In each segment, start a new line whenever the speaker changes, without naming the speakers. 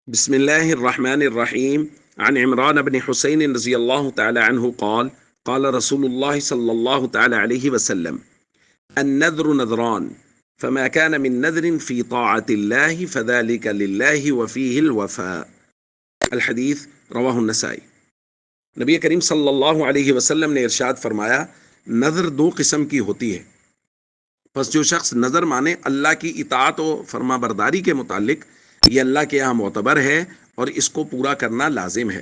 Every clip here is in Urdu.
بسم الله الرحمن الرحيم عن عمران بن حسين رضي الله تعالى عنه قال رسول الله صلى الله تعالى عليه وسلم النذر نذران فما كان من نذر في طاعة الله فذلك لله وفيه الوفاء الحدیث رواہ النسائی۔ نبی کریم صلی اللہ علیہ وسلم نے ارشاد فرمایا، نذر دو قسم کی ہوتی ہے، پس جو شخص نظر مانے اللہ کی اطاعت و فرما برداری کے متعلق، یہ اللہ کے یہاں معتبر ہے اور اس کو پورا کرنا لازم ہے۔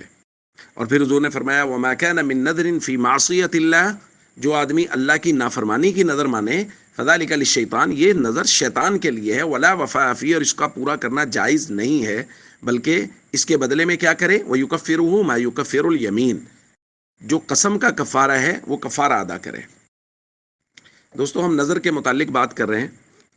اور پھر حضور نے فرمایا وما كان من نذر فی معصیت اللہ، جو آدمی اللہ کی نافرمانی کی نظر مانے، فذلک للشیطان، یہ نظر شیطان کے لیے ہے، ولا وفاء فی، اور اس کا پورا کرنا جائز نہیں ہے، بلکہ اس کے بدلے میں کیا کرے، ویکفرہ ما یکفر الیمین، جو قسم کا کفارہ ہے وہ کفارہ ادا کرے۔ دوستو، ہم نظر کے متعلق بات کر رہے ہیں،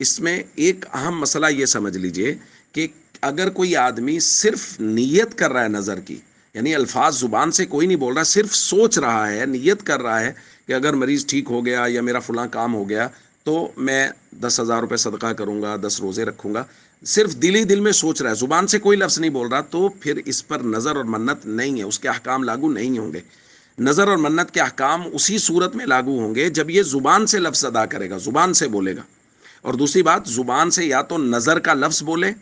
اس میں ایک اہم مسئلہ یہ سمجھ لیجئے کہ اگر کوئی آدمی صرف نیت کر رہا ہے نظر کی، یعنی الفاظ زبان سے کوئی نہیں بول رہا، صرف سوچ رہا ہے، نیت کر رہا ہے کہ اگر مریض ٹھیک ہو گیا یا میرا فلاں کام ہو گیا تو میں 10,000 روپے صدقہ کروں گا، 10 روزے رکھوں گا، صرف دل ہی دل میں سوچ رہا ہے، زبان سے کوئی لفظ نہیں بول رہا، تو پھر اس پر نظر اور منت نہیں ہے، اس کے احکام لاگو نہیں ہوں گے۔ نظر اور منت کے احکام اسی صورت میں لاگو ہوں گے جب یہ زبان سے لفظ ادا کرے گا، زبان سے بولے گا۔ اور دوسری بات، زبان سے یا تو نظر کا لفظ بولے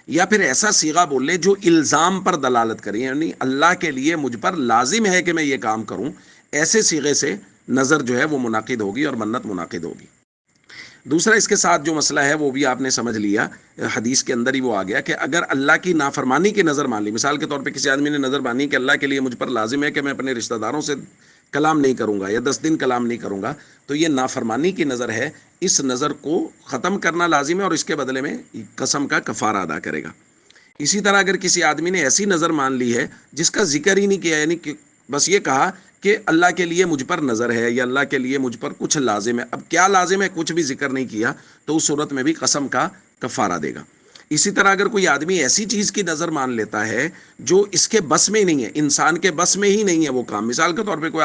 یا پھر ایسا صیغہ بول لے جو الزام پر دلالت کرے، یعنی اللہ کے لیے مجھ پر لازم ہے کہ میں یہ کام کروں، ایسے صیغے سے نظر جو ہے وہ منعقد ہوگی اور منت منعقد ہوگی۔ دوسرا اس کے ساتھ جو مسئلہ ہے وہ بھی آپ نے سمجھ لیا، حدیث کے اندر ہی وہ آ گیا کہ اگر اللہ کی نافرمانی کی نظر مان لی، مثال کے طور پہ کسی آدمی نے نظر مانی کہ اللہ کے لیے مجھ پر لازم ہے کہ میں اپنے رشتہ داروں سے کلام نہیں کروں گا یا 10 دن کلام نہیں کروں گا، تو یہ نافرمانی کی نظر ہے، اس نظر کو ختم کرنا لازم ہے اور اس کے بدلے میں قسم کا کفارہ ادا کرے گا۔ اسی طرح اگر کسی آدمی نے ایسی نظر مان لی ہے جس کا ذکر ہی نہیں کیا، یعنی کہ بس یہ کہا کہ اللہ کے لیے مجھ پر نظر ہے یا اللہ کے لیے مجھ پر کچھ لازم ہے، اب کیا لازم ہے کچھ بھی ذکر نہیں کیا، تو اس صورت میں بھی قسم کا کفارہ دے گا۔ اسی طرح اگر کوئی آدمی ایسی چیز کی نظر مان لیتا ہے جو اس کے بس میں نہیں ہے، انسان کے بس میں ہی نہیں ہے وہ کام، مثال کے طور پہ کوئی